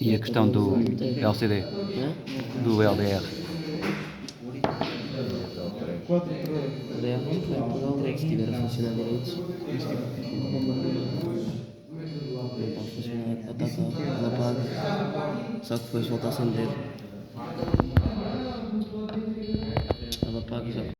E a questão do LCD, do LDR. O DR não vai apagar o LED se estiver a funcionar direito. Não está a funcionar, está, ela apaga, só que depois volta a acender.